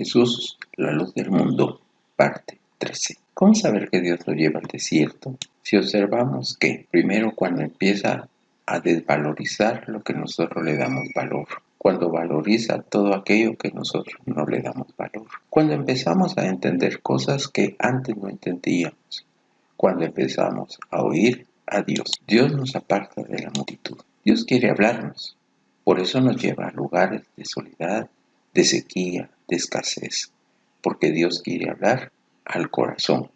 Jesús, la luz del mundo, parte 13. ¿Cómo saber que Dios lo lleva al desierto? Si observamos que, primero, cuando empieza a desvalorizar lo que nosotros le damos valor, cuando valoriza todo aquello que nosotros no le damos valor, cuando empezamos a entender cosas que antes no entendíamos, cuando empezamos a oír a Dios. Dios nos aparta de la multitud. Dios quiere hablarnos. Por eso nos lleva a lugares de soledad, de sequía, de escasez. Porque Dios quiere hablar al corazón.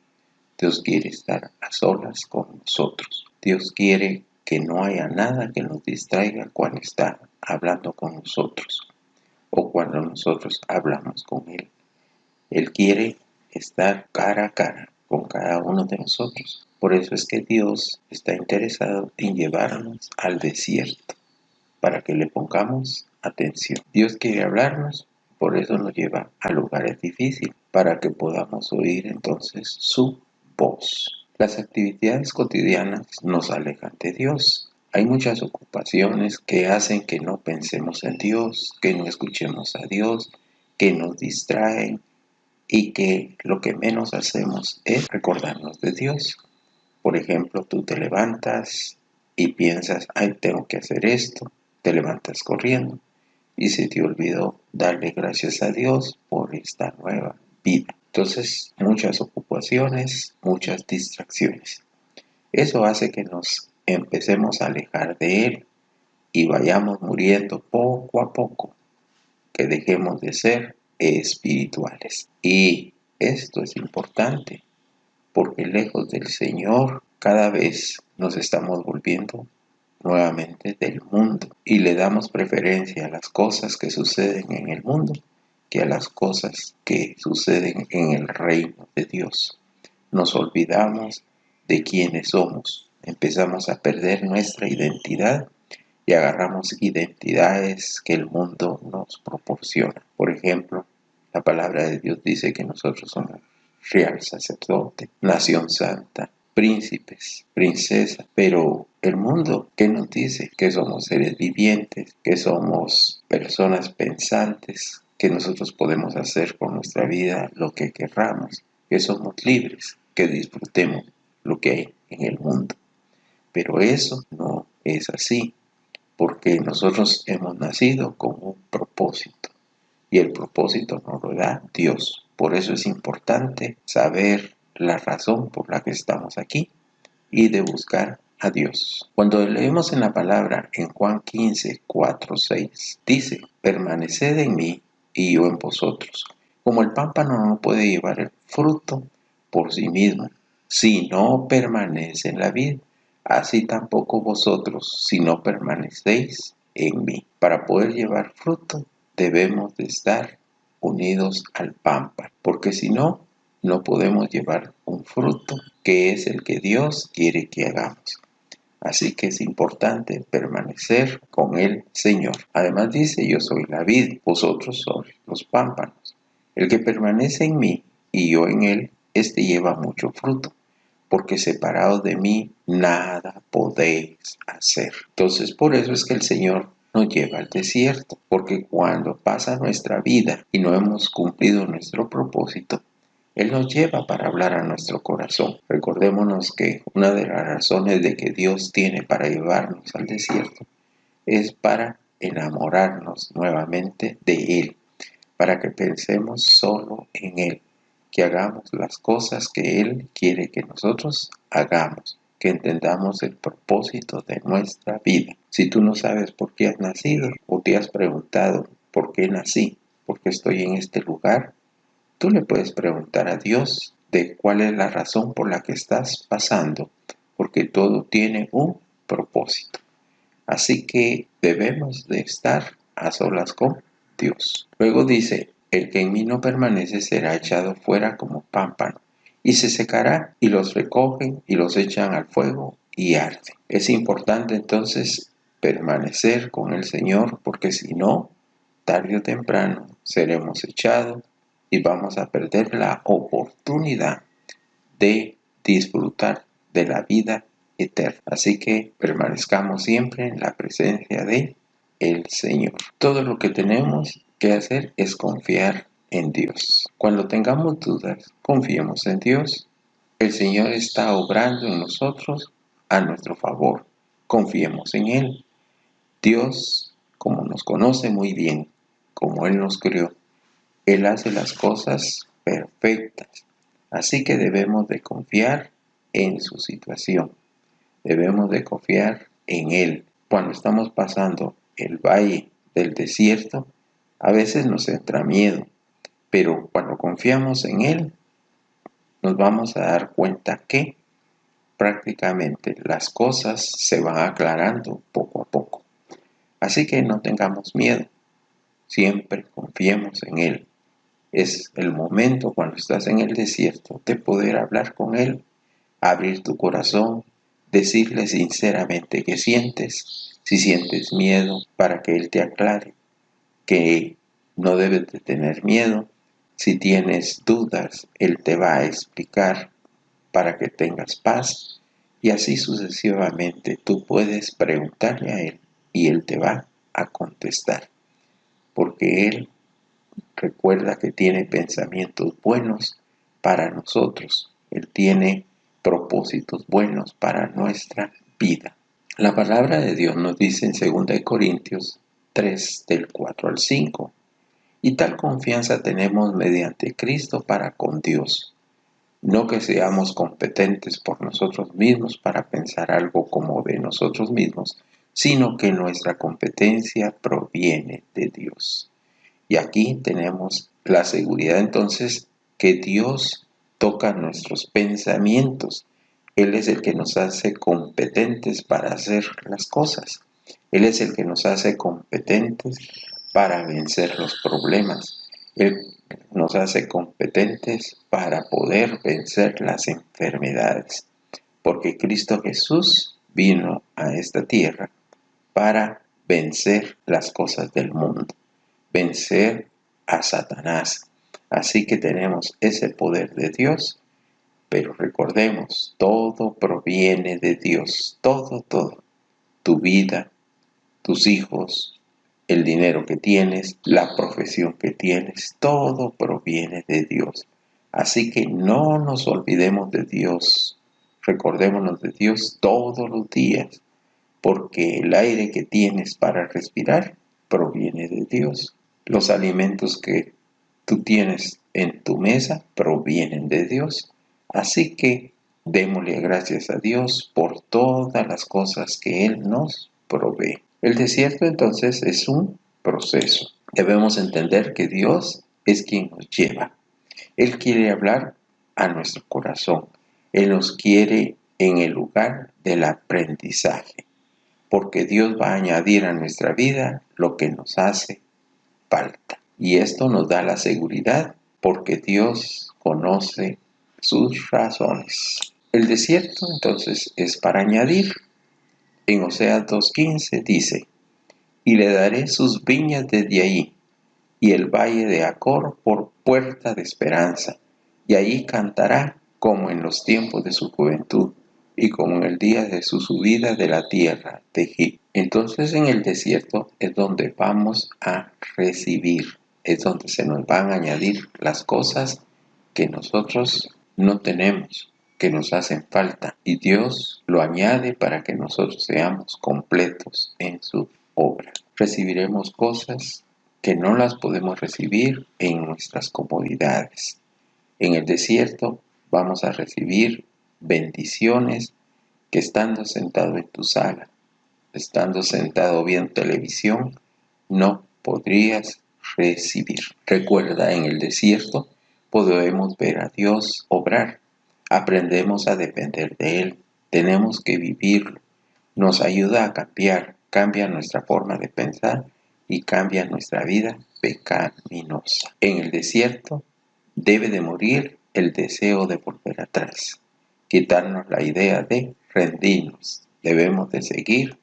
Dios quiere estar a solas con nosotros. Dios quiere que no haya nada que nos distraiga cuando está hablando con nosotros o cuando nosotros hablamos con Él. Él quiere estar cara a cara con cada uno de nosotros. Por eso es que Dios está interesado en llevarnos al desierto, para que le pongamos atención. Dios quiere hablarnos, por eso nos lleva a lugares difíciles, para que podamos oír entonces su voz. Las actividades cotidianas nos alejan de Dios. Hay muchas ocupaciones que hacen que no pensemos en Dios, que no escuchemos a Dios, que nos distraen, y que lo que menos hacemos es recordarnos de Dios. Por ejemplo, tú te levantas y piensas, ay, tengo que hacer esto, te levantas corriendo y se te olvidó darle gracias a Dios por esta nueva vida. Entonces, muchas ocupaciones, muchas distracciones. Eso hace que nos empecemos a alejar de Él y vayamos muriendo poco a poco, que dejemos de ser espirituales. Y esto es importante, porque lejos del Señor cada vez nos estamos volviendo nuevamente del mundo y le damos preferencia a las cosas que suceden en el mundo que a las cosas que suceden en el reino de Dios. Nos olvidamos de quiénes somos, empezamos a perder nuestra identidad y agarramos identidades que el mundo nos proporciona. Por ejemplo, la palabra de Dios dice que nosotros somos real sacerdote, nación santa, príncipes, princesas, pero el mundo, ¿qué nos dice? Que somos seres vivientes, que somos personas pensantes, que nosotros podemos hacer con nuestra vida lo que querramos, que somos libres, que disfrutemos lo que hay en el mundo. Pero eso no es así, porque nosotros hemos nacido con un propósito y el propósito nos lo da Dios. Por eso es importante saber la razón por la que estamos aquí y de buscar a Dios. Cuando leemos en la palabra en Juan 15, 4, 6, dice, permaneced en mí y yo en vosotros. Como el pámpano no puede llevar el fruto por sí mismo, si no permanece en la vid, así tampoco vosotros, si no permanecéis en mí. Para poder llevar fruto, debemos de estar unidos al pámpano, porque si no, no podemos llevar un fruto que es el que Dios quiere que hagamos. Así que es importante permanecer con el Señor. Además dice, yo soy la vid, vosotros sois los pámpanos. El que permanece en mí y yo en él, éste lleva mucho fruto, porque separados de mí nada podéis hacer. Entonces por eso es que el Señor nos lleva al desierto, porque cuando pasa nuestra vida y no hemos cumplido nuestro propósito, Él nos lleva para hablar a nuestro corazón. Recordémonos que una de las razones de que Dios tiene para llevarnos al desierto es para enamorarnos nuevamente de Él, para que pensemos solo en Él, que hagamos las cosas que Él quiere que nosotros hagamos, que entendamos el propósito de nuestra vida. Si tú no sabes por qué has nacido o te has preguntado por qué nací, por qué estoy en este lugar, tú le puedes preguntar a Dios de cuál es la razón por la que estás pasando, porque todo tiene un propósito. Así que debemos de estar a solas con Dios. Luego dice, el que en mí no permanece será echado fuera como pámpano, y se secará, y los recogen y los echan al fuego y arde. Es importante entonces permanecer con el Señor, porque si no, tarde o temprano seremos echados y vamos a perder la oportunidad de disfrutar de la vida eterna. Así que permanezcamos siempre en la presencia de el Señor. Todo lo que tenemos que hacer es confiar en Dios. Cuando tengamos dudas, confiemos en Dios. El Señor está obrando en nosotros a nuestro favor. Confiemos en Él. Dios, como nos conoce muy bien, como Él nos creó, Él hace las cosas perfectas. Así que debemos de confiar en su situación. Debemos de confiar en Él. Cuando estamos pasando el valle del desierto, a veces nos entra miedo, pero cuando confiamos en Él, nos vamos a dar cuenta que prácticamente las cosas se van aclarando poco a poco. Así que no tengamos miedo, siempre confiemos en Él. Es el momento cuando estás en el desierto de poder hablar con Él, abrir tu corazón, decirle sinceramente qué sientes, si sientes miedo, para que Él te aclare que no debes de tener miedo. Si tienes dudas, Él te va a explicar para que tengas paz, y así sucesivamente tú puedes preguntarle a Él y Él te va a contestar, porque Él recuerda que tiene pensamientos buenos para nosotros. Él tiene propósitos buenos para nuestra vida. La palabra de Dios nos dice en 2 Corintios 3, del 4 al 5, y tal confianza tenemos mediante Cristo para con Dios. No que seamos competentes por nosotros mismos para pensar algo como de nosotros mismos, sino que nuestra competencia proviene de Dios. Y aquí tenemos la seguridad entonces que Dios toca nuestros pensamientos. Él es el que nos hace competentes para hacer las cosas. Él es el que nos hace competentes para vencer los problemas. Él nos hace competentes para poder vencer las enfermedades. Porque Cristo Jesús vino a esta tierra para vencer las cosas del mundo, vencer a Satanás. Así que tenemos ese poder de Dios, pero recordemos, todo proviene de Dios, todo. Tu vida, tus hijos, el dinero que tienes, la profesión que tienes, todo proviene de Dios. Así que no nos olvidemos de Dios, recordémonos de Dios todos los días, porque el aire que tienes para respirar proviene de Dios. Los alimentos que tú tienes en tu mesa provienen de Dios. Así que démosle gracias a Dios por todas las cosas que Él nos provee. El desierto entonces es un proceso. Debemos entender que Dios es quien nos lleva. Él quiere hablar a nuestro corazón. Él nos quiere en el lugar del aprendizaje, porque Dios va a añadir a nuestra vida lo que nos hace falta. Y esto nos da la seguridad porque Dios conoce sus razones. El desierto entonces es para añadir. En Oseas 2:15 dice: y le daré sus viñas desde ahí, y el valle de Acor por puerta de esperanza, y allí cantará como en los tiempos de su juventud, y como en el día de su subida de la tierra de Egipto. Entonces en el desierto es donde vamos a recibir, es donde se nos van a añadir las cosas que nosotros no tenemos, que nos hacen falta, y Dios lo añade para que nosotros seamos completos en su obra. Recibiremos cosas que no las podemos recibir en nuestras comodidades. En el desierto vamos a recibir bendiciones que estando sentado en tu sala, estando sentado viendo televisión, no podrías recibir. Recuerda, en el desierto podemos ver a Dios obrar. Aprendemos a depender de Él. Tenemos que vivirlo. Nos ayuda a cambiar, cambia nuestra forma de pensar y cambia nuestra vida pecaminosa. En el desierto debe de morir el deseo de volver atrás, quitarnos la idea de rendirnos. Debemos de seguir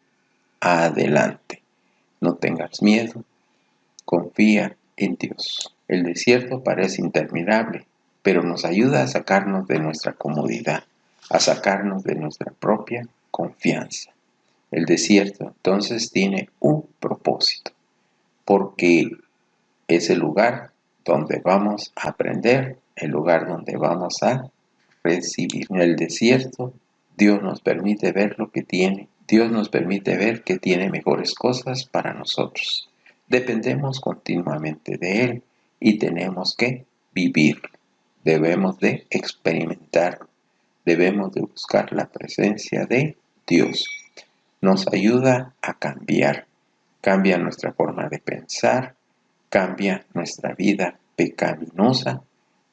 adelante. No tengas miedo, confía en Dios. El desierto parece interminable, pero nos ayuda a sacarnos de nuestra comodidad, a sacarnos de nuestra propia confianza. El desierto entonces tiene un propósito, porque es el lugar donde vamos a aprender, el lugar donde vamos a recibir. En el desierto, Dios nos permite ver lo que tiene. Dios nos permite ver que tiene mejores cosas para nosotros. Dependemos continuamente de Él y tenemos que vivir. Debemos de experimentar. Debemos de buscar la presencia de Dios. Nos ayuda a cambiar. Cambia nuestra forma de pensar, cambia nuestra vida pecaminosa,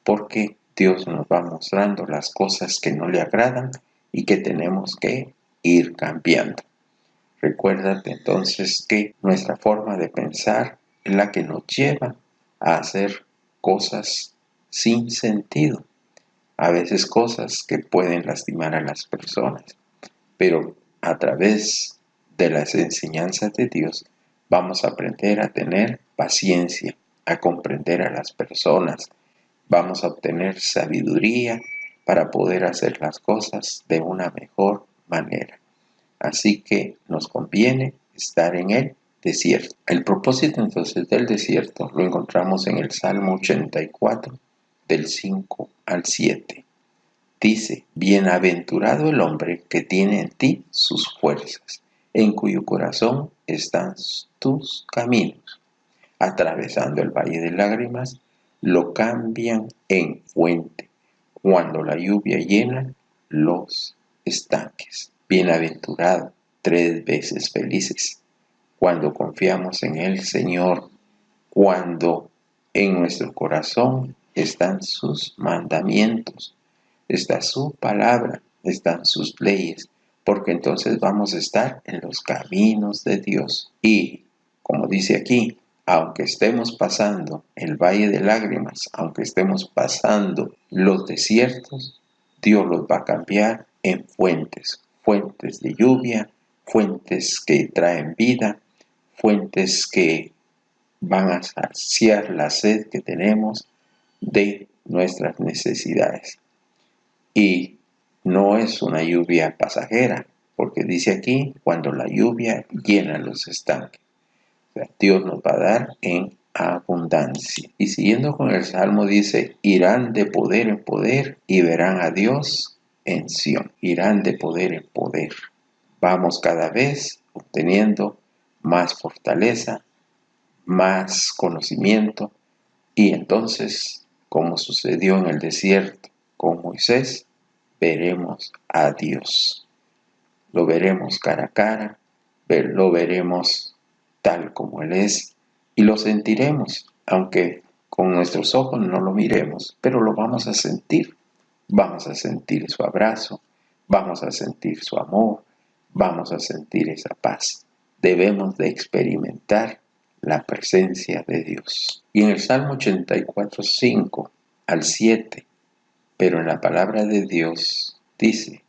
porque Dios nos va mostrando las cosas que no le agradan y que tenemos que ir cambiando. Recuérdate entonces que nuestra forma de pensar es la que nos lleva a hacer cosas sin sentido, a veces cosas que pueden lastimar a las personas, pero a través de las enseñanzas de Dios vamos a aprender a tener paciencia, a comprender a las personas, vamos a obtener sabiduría para poder hacer las cosas de una mejor manera. Así que nos conviene estar en el desierto. El propósito entonces del desierto lo encontramos en el Salmo 84, del 5 al 7. Dice: bienaventurado el hombre que tiene en ti sus fuerzas, en cuyo corazón están tus caminos. Atravesando el valle de lágrimas, lo cambian en fuente, cuando la lluvia llena los estanques. Bienaventurado, 3 veces felices, cuando confiamos en el Señor, cuando en nuestro corazón están sus mandamientos, está su palabra, están sus leyes, porque entonces vamos a estar en los caminos de Dios. Y, como dice aquí, aunque estemos pasando el valle de lágrimas, aunque estemos pasando los desiertos, Dios los va a cambiar en fuentes, fuentes de lluvia, fuentes que traen vida, fuentes que van a saciar la sed que tenemos de nuestras necesidades. Y no es una lluvia pasajera, porque dice aquí, cuando la lluvia llena los estanques. O sea, Dios nos va a dar en abundancia. Y siguiendo con el Salmo dice: irán de poder en poder y verán a Dios en Sión. Irán de poder en poder. Vamos cada vez obteniendo más fortaleza, más conocimiento, y entonces, como sucedió en el desierto con Moisés, veremos a Dios. Lo veremos cara a cara, lo veremos tal como Él es, y lo sentiremos, aunque con nuestros ojos no lo miremos, pero lo vamos a sentir. Vamos a sentir su abrazo, vamos a sentir su amor, vamos a sentir esa paz. Debemos de experimentar la presencia de Dios. Y en el Salmo 84, 5 al 7, pero en la palabra de Dios dice,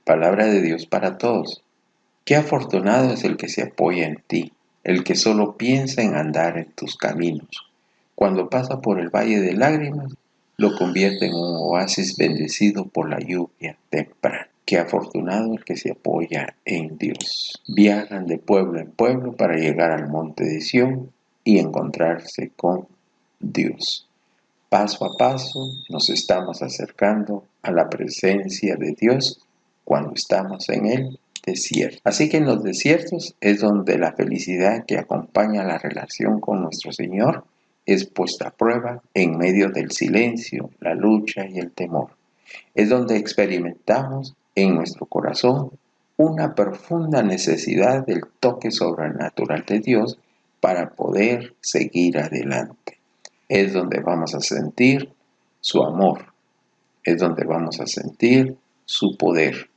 palabra de Dios para todos: qué afortunado es el que se apoya en ti, el que solo piensa en andar en tus caminos. Cuando pasa por el valle de lágrimas, lo convierte en un oasis bendecido por la lluvia temprana. Qué afortunado el que se apoya en Dios. Viajan de pueblo en pueblo para llegar al monte de Sión y encontrarse con Dios. Paso a paso nos estamos acercando a la presencia de Dios cuando estamos en el desierto. Así que en los desiertos es donde la felicidad que acompaña la relación con nuestro Señor es puesta a prueba en medio del silencio, la lucha y el temor. Es donde experimentamos en nuestro corazón una profunda necesidad del toque sobrenatural de Dios para poder seguir adelante. Es donde vamos a sentir su amor, es donde vamos a sentir su poder,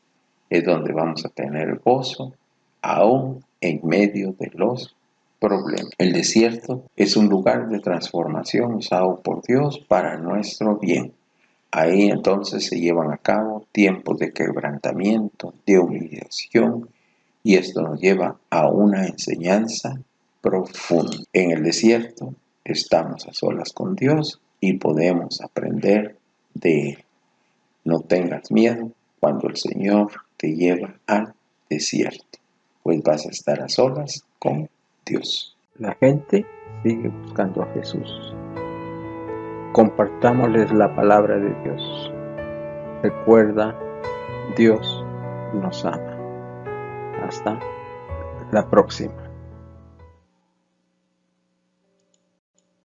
es donde vamos a tener gozo aún en medio de los problemas. El desierto es un lugar de transformación usado por Dios para nuestro bien. Ahí entonces se llevan a cabo tiempos de quebrantamiento, de humillación, y esto nos lleva a una enseñanza profunda. En el desierto estamos a solas con Dios y podemos aprender de Él. No tengas miedo cuando el Señor te lleva al desierto, pues vas a estar a solas con Dios. La gente sigue buscando a Jesús. compartámosles la palabra de Dios. Recuerda, Dios nos ama. Hasta la próxima.